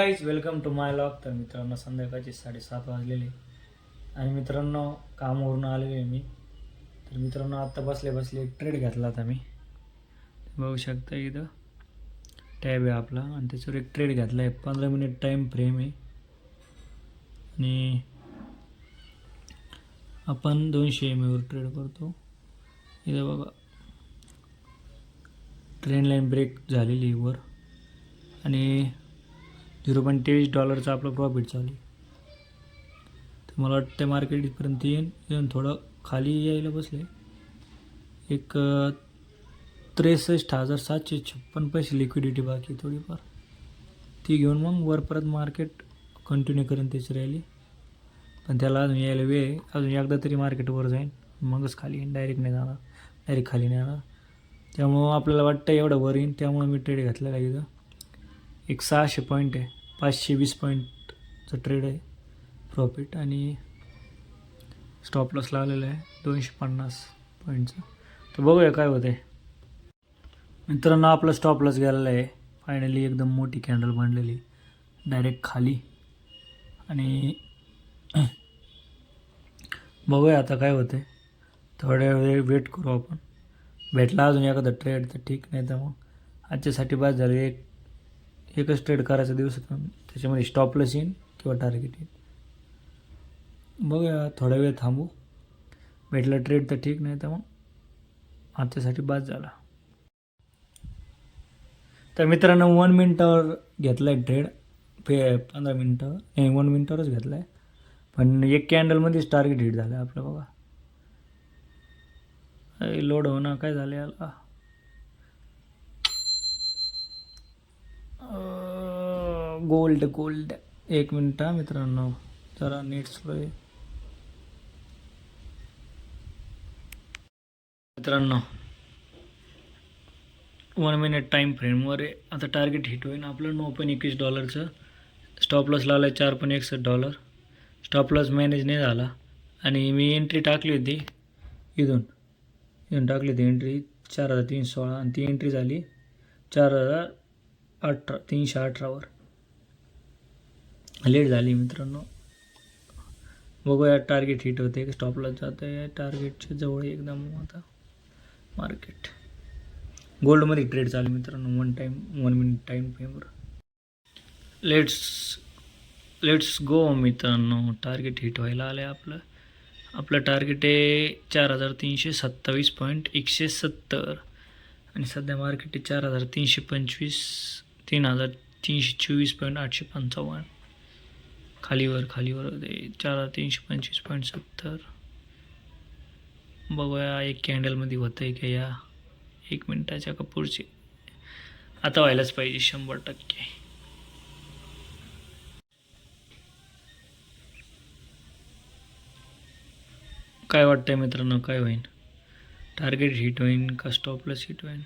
Guys welcome to my vlog. तर मित्रांनो संध्याकाळचे 7:30 वाजलेले आणि मित्रांनो कामावरून आलेलो आहे मी. तर मित्रांनो आत्ता बसले बसले एक ट्रेड घेतला होता मी. बघू शकता इथं टॅब आहे आपला आणि त्याच्यावर एक ट्रेड घेतला आहे. 15 मिनिट टाईम फ्रेम आहे आणि आपण 200 MA ट्रेड करतो. इथं बघा ट्रेन लाईन ब्रेक झालेली वर आणि $0.23 आपलं प्रॉफिट चालू आहे. तर मला वाटतं मार्केट इथपर्यंत येऊन थोडं खाली यायला बसले. एक 63,756 पैसे लिक्विडिटी बाकी थोडीफार ती घेऊन मग वर परत मार्केट कंटिन्यू करेन त्याची रॅली. पण त्याला अजून यायला वेळ आहे. अजून एकदा तरी मार्केट वर जाईल मगच खाली येईन. डायरेक्ट नाही जाणार, डायरेक्ट खाली नाही जाणार. त्यामुळं आपल्याला वाटतं एवढं वर येईन. त्यामुळं मी ट्रेड घेतलेला आहे. इथं एक 600 पॉईंट आहे, 520 पॉईंटचा ट्रेड आहे प्रॉफिट आणि स्टॉप लॉस लावलेला आहे 250 पॉईंटचा. तर बघूया काय होतं आहे. मित्रांनो आपला स्टॉप लॉस गेलेला आहे फायनली. एकदम मोठी कॅन्डल बांधलेली डायरेक्ट खाली आणि बघूया आता काय होतं आहे. थोड्या वेळ वेट करू आपण. भेटला अजून एखादा ट्रेड तर ठीक, नाही तर मग आजच्यासाठी बस झाले. एकच ट्रेड करायचा दिवसातून, त्याच्यामध्ये स्टॉप लॉस येईन किंवा टार्गेट येईल. बघूया थोडा वेळ थांबू. भेटला ट्रेड तर ठीक, नाही तर मग आजच्यासाठी बस झाला. तर मित्रांनो 1 मिनिटावर घेतला आहे ट्रेड. 15 मिनटं नाही, 1 मिनिटावरच घेतला आहे. पण एक कॅन्डलमध्येच टार्गेट हिट झालं आहे आपलं. बघा लोड होणं काय झालं याला. गोल्ड गोल्ड 1 मिनिट मित्रांनो, जरा नेट स्लो आहे. मित्रांनो 1 मिनिट टाईम फ्रेमवर आहे. आता टार्गेट हिट होईल आपलं $9.21. स्टॉप लॉस लावला आहे $4.61. स्टॉप लॉस मॅनेज नाही झाला आणि मी एंट्री टाकली होती इथून टाकली होती एंट्री 4,316 आणि ती एंट्री झाली 318वर. लेट झाली मित्रांनो. बघूया टार्गेट हिट होते की स्टॉप लॉस जातं आहे. टार्गेटच्या जवळ एकदम आता मार्केट. गोल्डमध्ये ट्रेड चालू मित्रांनो 1 मिनिट टाईम फ्रेमवर. लेट्स गो मित्रांनो. टार्गेट हिट व्हायला आलं आहे आपलं टार्गेट आहे 4,327.170 आणि सध्या मार्केट आहे 4,325, 3,324.855. खालीवर 4,325.70. बघूया एक कॅन्डलमध्ये होतं आहे का या 1 मिनिटाच्या का पुढची. आता व्हायलाच पाहिजे 100%. काय वाटतंय मित्रांनो, काय होईल? टार्गेट हिट होईल का स्टॉप लॉस हिट होईल?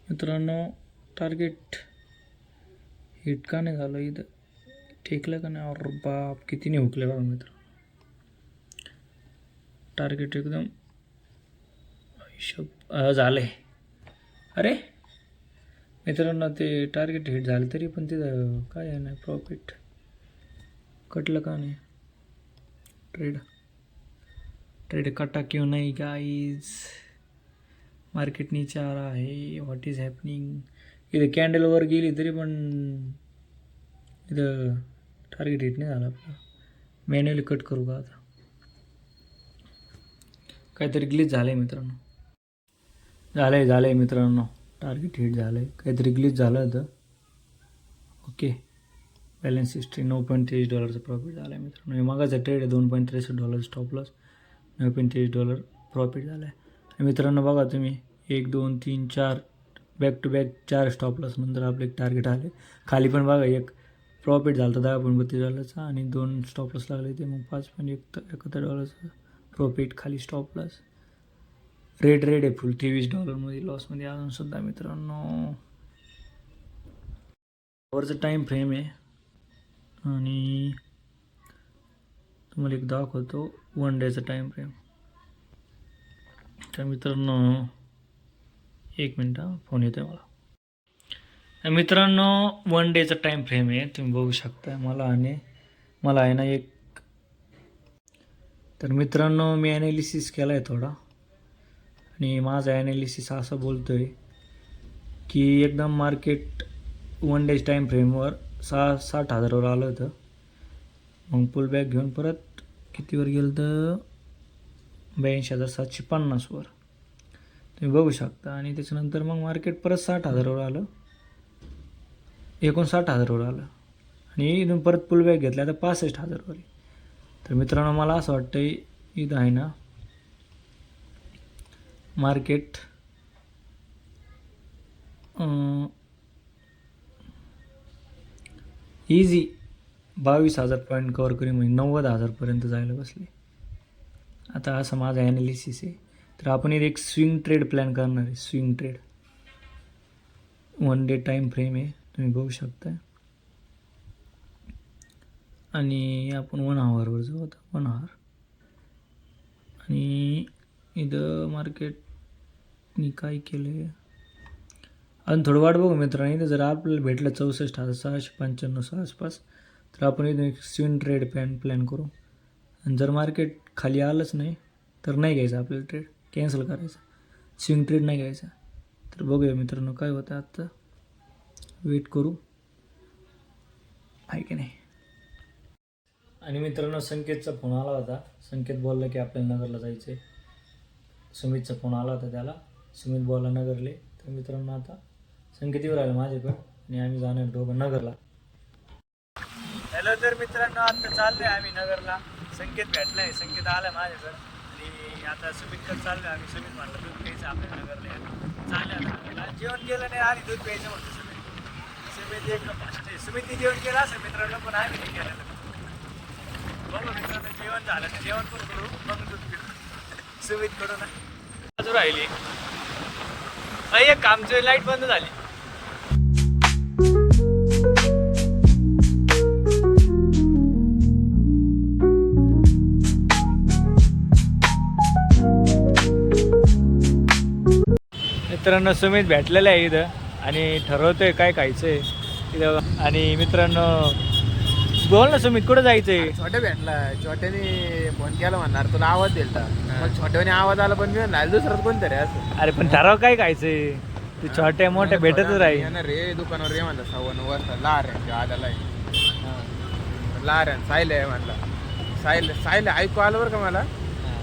मित्रांनो टार्गेट हिट का नाही झालं इथं? ठेकलं का नाही? और बाप किती नाही हुकले बघा मित्र. टार्गेट एकदम हिशोब झालं आहे. अरे मित्रांनो ते टार्गेट हिट झालं तरी पण तिथं काय आहे नाही, प्रॉफिट कटलं का नाही? ट्रेड कटा क्यों नहीं गाइज? मार्केट नीचे आ रहा है. What is happening? इथं कॅन्डलवर गेली तरी पण इथं टार्गेट हिट नाही झालं आपलं. मॅन्युअली कट करू का आता? काहीतरी ग्लिच झालं आहे मित्रांनो. झालं आहे मित्रांनो. टार्गेट हिट झालं आहे. काहीतरी ग्लिच झालं होतं. ओके बॅलन्स हिस्ट्री $9.23 प्रॉफिट झाला आहे मित्रांनो. हे मागाचा ट्रेड आहे $2.63 स्टॉप लॉस, $9.23 प्रॉफिट झाला आहे. आणि मित्रांनो बघा तुम्ही 1 2 3 4 back to back 4 stop loss नंतर आपले एक टार्गेट आले. खाली पण बघा एक प्रॉफिट झालं होतं $10.32 आणि 2 स्टॉप लॉस लागले ते मग $5.71 प्रॉफिट खाली स्टॉप लॉस. रेड आहे फुल $23 लॉसमध्ये अजूनसुद्धा मित्रांनो. वरचं टाईम फ्रेम आहे आणि तुम्हाला एक दाखवतो 1 डेचा टाईम फ्रेम. तर मित्रांनो एक मिनटं फोन येतो आहे मला. तर मित्रांनो 1 डेचा टाईम फ्रेम आहे, तुम्ही बघू शकता. मला आहे ना एक. तर मित्रांनो मी ॲनालिसिस केला आहे थोडा, आणि माझा ॲनालिसिस असं बोलतो आहे की एकदम मार्केट 1 डेज टाईम फ्रेमवर 60,000वर आलं होतं. मग पुल बॅक घेऊन परत कितीवर गेलं तर 82,750वर तुम्ही बघू शकता. आणि त्याच्यानंतर मग मार्केट परत 60,000वर आलं, 59,000वर आलं, आणि इथून परत पुल बॅक घेतला तर 65,000वर. तर मित्रांनो मला असं वाटतं इथं आहे ना मार्केट इझी 22,000 पॉईंट कवर करी, म्हणजे 90,000पर्यंत जायला बसले. आता असं माझं ॲनालिसिस आहे. तर आपण इथे एक स्विंग ट्रेड प्लॅन करणार आहे. Swing trade 1 day time frame आहे, तुम्ही बघू शकता. आणि आपण 1 आवरवर जाऊ आता. 1 आवर. आणि इथं मार्केटनी काय केलं आहे अजून थोडं वाट बघू मित्रांनो. इथं जर आपल्याला भेटलं 64,695च्या आसपास, तर आपण इथं एक स्विंग ट्रेड प्लॅन करू. आणि जर मार्केट खाली आलंच नाही तर नाही घ्यायचं आपल्याला ट्रेड, कॅन्सल करायचं. स्विंग ट्रेड नाही घ्यायचा. तर बघूया मित्रांनो काय होतं. आत्ता वेट करू, आहे की नाही. आणि मित्रांनो संकेतचा फोन आला होता. संकेत बोलला की आपल्याला नगरला जायचं आहे. सुमितचा फोन आला होता त्याला. सुमित बोलला नगरले. तर मित्रांनो आता संकेत येऊ राहिला माझ्याकडं, आणि आम्ही जाणार दोघं नगरला. हॅलो. तर मित्रांनो आता चाललोय आम्ही नगरला. संकेत भेटला आहे, संकेत आला माझ्याकडं, आणि आता सुमितकडे चाललो आम्ही. सुमित म्हटलं दूध प्यायचं आपल्या नगरला. चाललं आता जेवण केलं नाही, आधी दूध प्यायचं म्हटलं सुमित एक फास्ट आहे. सुमितने जेवण केलं असं मित्रांनो, पण आम्ही नाही केलेलं. बघू मित्रांनो जेवण झालं तर जेवण पण करू, मग दूध पिऊ सुमितकडून. बाजू राहिली एक आमची लाईट बंद झाली. मित्रांनो सुमित भेटलेलं आहे इथं, आणि ठरवतोय काय खायचं आहे इथं. आणि मित्रांनो बोल ना सुमित, कुठं जायचं आहे. छोट्या भेटला. छोट्याने फोन केला म्हणणार तुला आवाज दिलता, मग छोट्याने आवाज आला, पण मी म्हणणार दुसरं कोणतरी असं. अरे पण ठराव काय खायचंय, तू छोट्या मोठ्या भेटतच राहील. येणार रे दुकानावर ये म्हणलं 9:15 वाजता. लहार आल्याला लहार सायले आहे म्हणलं. सायले ऐकू आलं बरं का मला,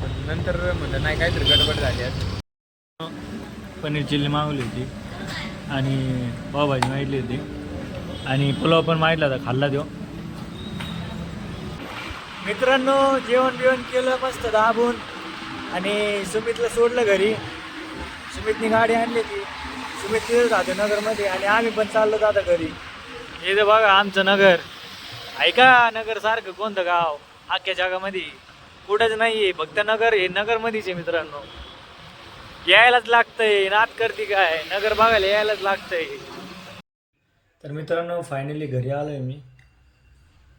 पण नंतर म्हणलं नाही काहीतरी गडबड झाली आहे. पनीर चिल्ली मागवली होती, आणि पावभाजी मागितली होती, आणि पुलाव पण मागितला होता, खाल्ला देऊ. मित्रांनो जेवण बिवण केलं मस्त दाबून, आणि सुमितला सोडलं घरी. सुमितनी गाडी आणली ती. सुमित तिथं जातो नगरमध्ये, आणि आम्ही पण चाललो आता घरी. हे तर बघा आमचं नगर. ऐका नगर सारखं कोणतं गाव अख्ख्या जगामध्ये कुठंच नाही आहे, फक्त नगर हे नगरमध्येच आहे. मित्रांनो यायलाच लागतंय, नात करते काय, नगर बघायला यायलाच लागतंय. तर मित्रांनो फायनली घरी आलो आहे मी,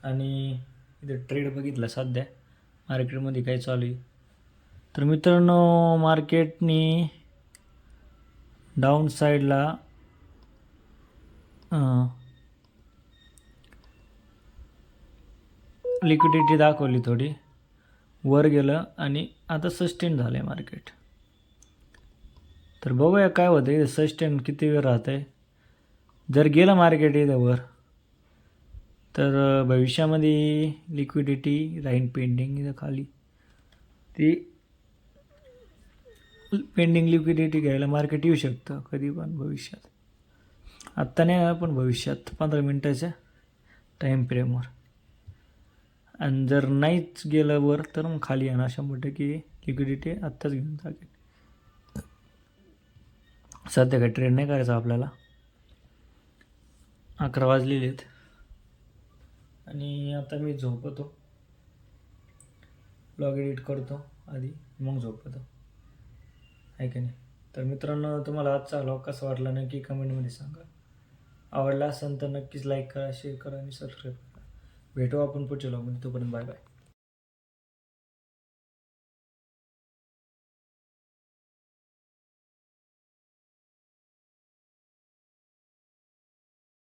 आणि इथे ट्रेड बघितला सध्या मार्केटमध्ये काय चालू आहे. तर मित्रांनो मार्केटनी डाऊन साईडला लिक्विडिटी दाखवली, थोडी वर गेलं, आणि आता सस्टेन झालं आहे मार्केट. तर बघूया काय होतं इथं, सस्टेन किती वेळ राहतं आहे. जर गेलं मार्केट इथं वर, तर भविष्यामध्ये लिक्विडिटी राहीन पेंडिंग इथं खाली. ती पेंडिंग लिक्विडिटी घ्यायला मार्केट येऊ शकतं कधी पण भविष्यात. आत्ता नाही पण भविष्यात 15 मिनटाच्या टाईम फ्रेमवर. आणि जर नाहीच गेलं वर तर मग खाली येणार 100% लिक्विडिटी आत्ताच घेऊन टाकेल. सध्या काही ट्रेड नाही करायचा आपल्याला. 11 वाजलेले आहेत, आणि आता मी झोपतो. ब्लॉग एडिट करतो आधी, मग झोपतो, आहे की नाही. तर मित्रांनो तुम्हाला आजचा व्लॉग कसा वाटला नक्की कमेंटमध्ये सांगा. आवडला असेल तर नक्कीच लाईक करा, शेअर करा, आणि सबस्क्राईब करा. भेटू आपण पुढच्या व्लॉगमध्ये. तोपर्यंत बाय बाय.